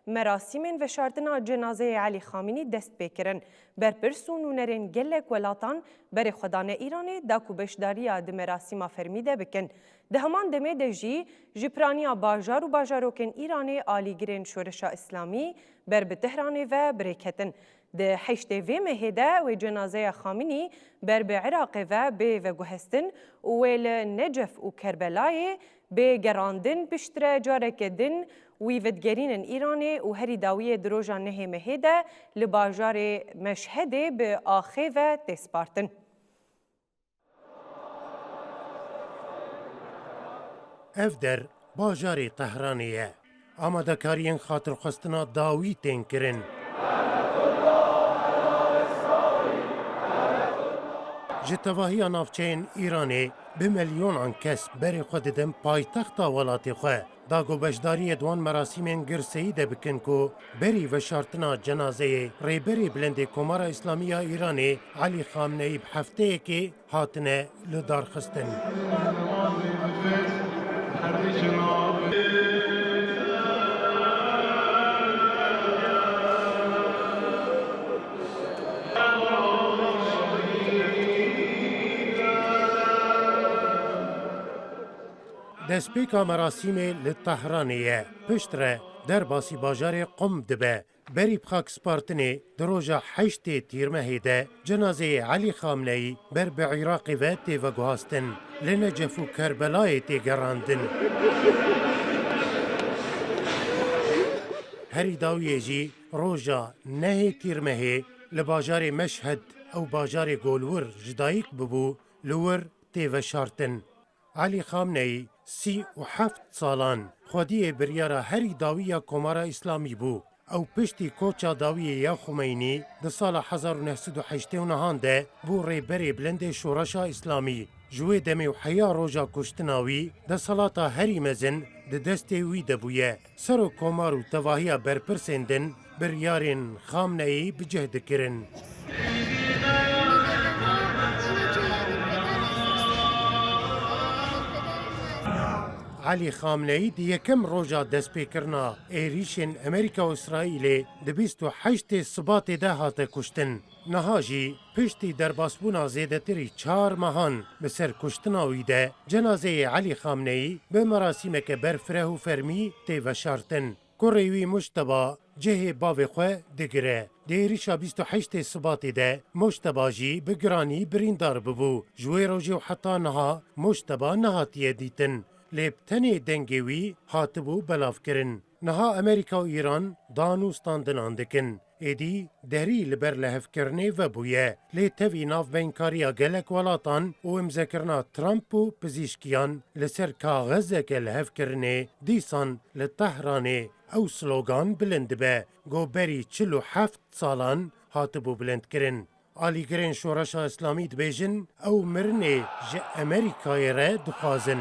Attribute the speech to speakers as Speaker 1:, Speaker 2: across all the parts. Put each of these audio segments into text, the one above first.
Speaker 1: مراسمên veşartina cenazeyê Elî Xamînî dest pê kirin. Berpirs û nûnerên gelek welatan berê xwedana Îranê da ku beşdariya di merasîma fermî de bikin. Di heman demê de jî ji piraniya bajar û bajarokên Îranê alîgirên şoreşa İslamî ber bi Tehranê ve birêketin. Di heştê vê mehê de wê cenazeya Xamînî ber bi Iraqê ve bê veguhestin û wê li Necef û Kerbelayê bê gerandin piştre careke din wî vedgerînên Îranê û herî dawiyê di roja nehê mehê de li bajarê Meşhedê bi axê ve tê spartin.
Speaker 2: Ev der bajarê Tehranê ye. Amadekariyên xatirxwestina dawî tên kirin. Ji tevahiya navçeyên Îranê bi milyonan kes berê xwe didin paytexta welatê xwe. Da beşdariyê di wan merasîmên girseyî de bikin ku berî veşartina cenazeyê rêberê bilendê Komara İslamî ya Îranê Elî Xamneyî bi hefteyekê hatine li darxistin. Destpêka merasîmê li Tehranê ye. Pişt re derbasî bajarê Qum dibe. Berî bi xakspartinê di roja heştê tîrmehê de cenazeyê Elî Xamneyî ber bi Iraqê ve tê veguhastin. Li Necef û Kerbelayê tê gerandin. Herî dawiyê jî roja nehê tîrmehê li bajarê Meşhed ew bajarê Golwir ji dayîk bibû li wir tê veşartin. Elî Xamneyî 37 salan xwediyê biryara herî dawiya Komara İslamî bû. Ew piştî koça dawiyê ya Xumeyni di sala 1989 de bû rêberê bilendê şoreşa İslamî. Ji wê demê û heya roja kuştina wî desalata herî mezin di destê wî de bûye. Serokkomar û tevahiya berpirsên din biryarên Xamneyî bi cih dikirin. Elî Xamneyî di yekem roja destpêkirina êrişên Amerîka û İsraîlê di 28 Sibatê de hate kuştin. Niha jî piştî derbasbûna zêdetirî 4 mehan bi ser kuştina wî de cenazeyê Elî Xamneyî bi merasîmeke berfireh û fermî tê veşartin. Kurê wî Muşteba cihê bavê xwe digire. Di êrişa 28 Sibatê de Muşteba jî bi giranî birîndar bibû. Ji wê rojê û heta niha Muşteba nehatiye dîtin. Lê tenê dengê wî hatibû belavkirin. Niha Amerîka û İran dan û standinan dikin. Êdî derî li ber lehevkirinê vebûye. Lê tevî navbeynkariya gelek welatan û imzekirina Trump û pizîşkiyan li ser kaxezeke lehevkirinê dîsan li Tehranê ew slogan bilind dibe. Goberî 47 salan hatibû bilindkirin. Alîgirên şoreşa İslamî dibêjin ew mirinê ji Amerîkayê re dixwazin.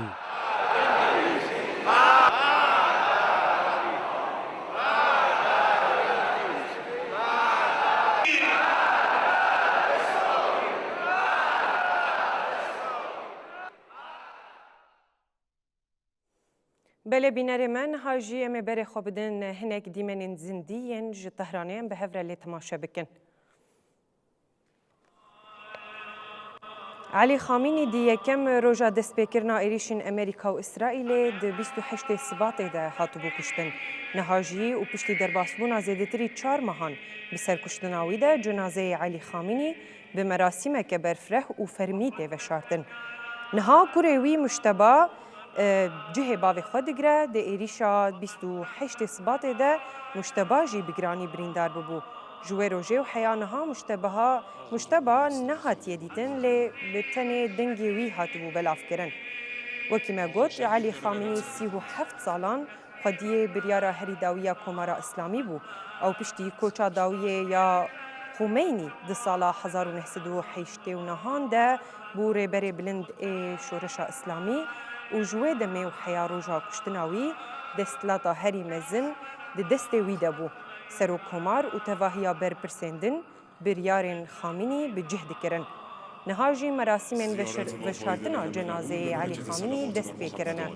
Speaker 1: Belê bînerê me niha jî em ê berê xwe bidin hinek dîmenên zindî yên ji Tehranê em bi hev re lê temaşe bikin. Elî Xamînî di yekem roja destpêkirina êrişên Amerîka û İsraîlê di 28 Sibatê de hatibû kuştin. Niha jî û piştî derbasbûna zêdetirî 4 mehan bi ser kuştina wî de cenazeyê Elî Xamînî bi merasîmeke berfireh û fermî tê veşartin. Niha kurê wî Muşteba cihê bavê xwe digire, di êrişa 28 Sibatê de Muşteba jî bi giranî birîndar bibû. Ji wê rojê û heya niha Muşteba nehatiye dîtin lê bi tenê dengê wî hatibû belavkirin. Wekî me got, Elî Xamînî 37 salan xwediyê biryara herî dawiya Komara İslamî bû. Ew piştî koça dawiyê ya Xumeyni di sala 1989 de bû rêberê bilind ê şoreşa İslamî û ji wê demê û heya roja kuştina wî desthilata herî mezin di destê wî de bû. Serokkomar û tevahiya berpirsên din biryarên Xamînî bi cih dikirin. نهاجی مراسم وشارتنا جنازه علی خامنی دست پیکرنه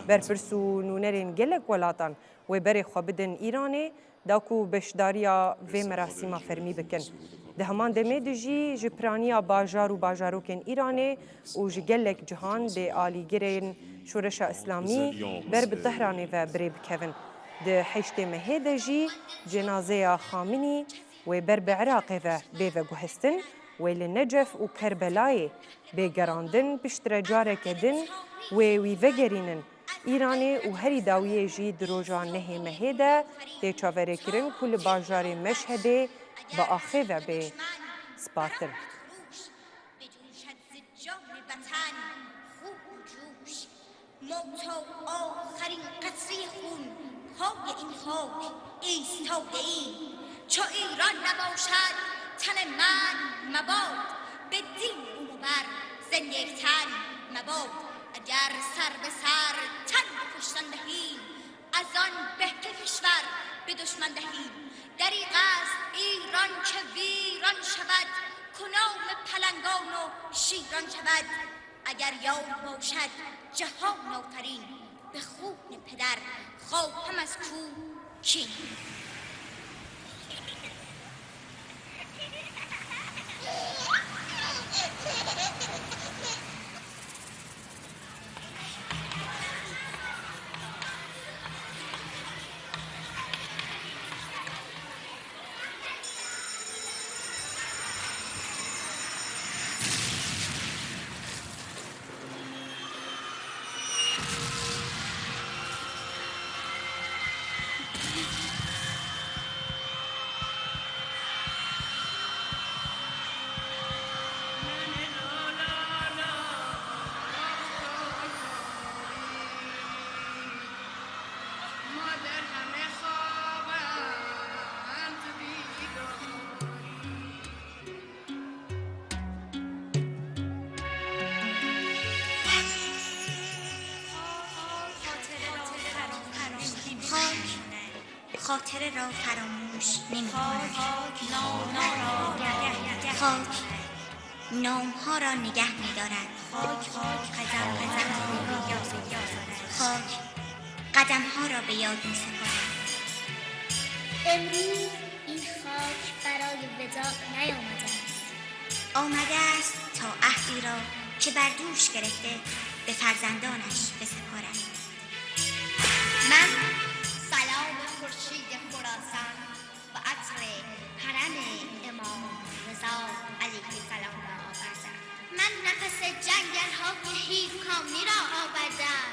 Speaker 1: برپرس و نونرین گلک ولاتان و بری خوابدن ایرانه داکو بشداریا و مراسم فرمی بکن ده همان دمه دجی جپرانیا باجار و باجاروکن ایرانه و جگلک جهان ده آلیگرین شورش اسلامی بر به تهران و بری بکوین ده حشت مهه دجی جنازه خامنی و بر به عراق و بیو گوهستن و لنجف و کربلای بگراندن پشتر جاره کدن و ویوگرینن ایرانی و هری داویه جی دروجان نهی مهده ده چاوره کرن کل باجار مشهده با آخه و به سپارتن
Speaker 3: موت و آخرین قطره خون پای این خاک ایستاده ایم چو ایران نباشد تن من مباد به دین او بر زندگی تن مباد اگر سر به سر تن کشتن دهیم از آن به که کشور به دشمن دهیم دریغ است ایران که ویران شود کنام پلنگان و شیران شود اگر یاد باشد جهان آفرین به خون پدر خواهم از کو کین خاطر را فراموش نمی‌کند خاک نام‌ها را نگه می‌دارد خاک قدم‌ها را به یاد می‌سپارد
Speaker 4: امروز این خاک برای وداع نیامده است
Speaker 3: آمده است تا عهدی را که بر دوش گرفته به فرزندانش بسپارد من سلام خورشید خراسان و عطر حرم امام رضا علیه السلام را آوردم من نفس جنگل‌های هیزکانی را آوردم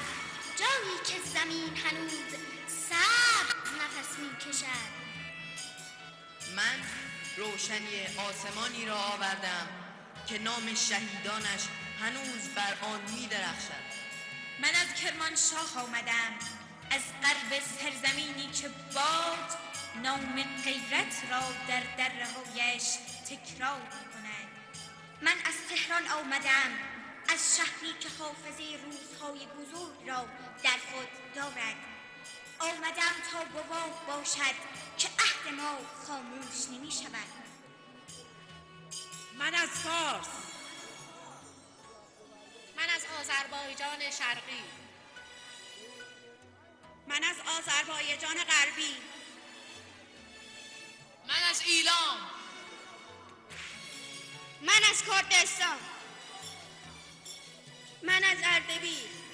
Speaker 3: جایی که زمین هنوز سبز نفس می‌کشد
Speaker 5: من روشنی آسمانی را آوردم که نام شهیدانش هنوز بر آن می‌درخشد
Speaker 3: من از کرمانشاه آمدم از غرب سرزمینی که باد نام غیرت را در درهایش تکرار می‌کند من از تهران آمدم از شهری که حافظه روزهای بزرگ را در خود دارد آمدم تا گواه باشد که عهد ما خاموش نمی‌شود
Speaker 6: من از فارس
Speaker 7: من از آذربایجان شرقی
Speaker 6: من از آذربایجان غربی
Speaker 7: من از ایلام
Speaker 3: من از کردستان
Speaker 6: من از اردبیل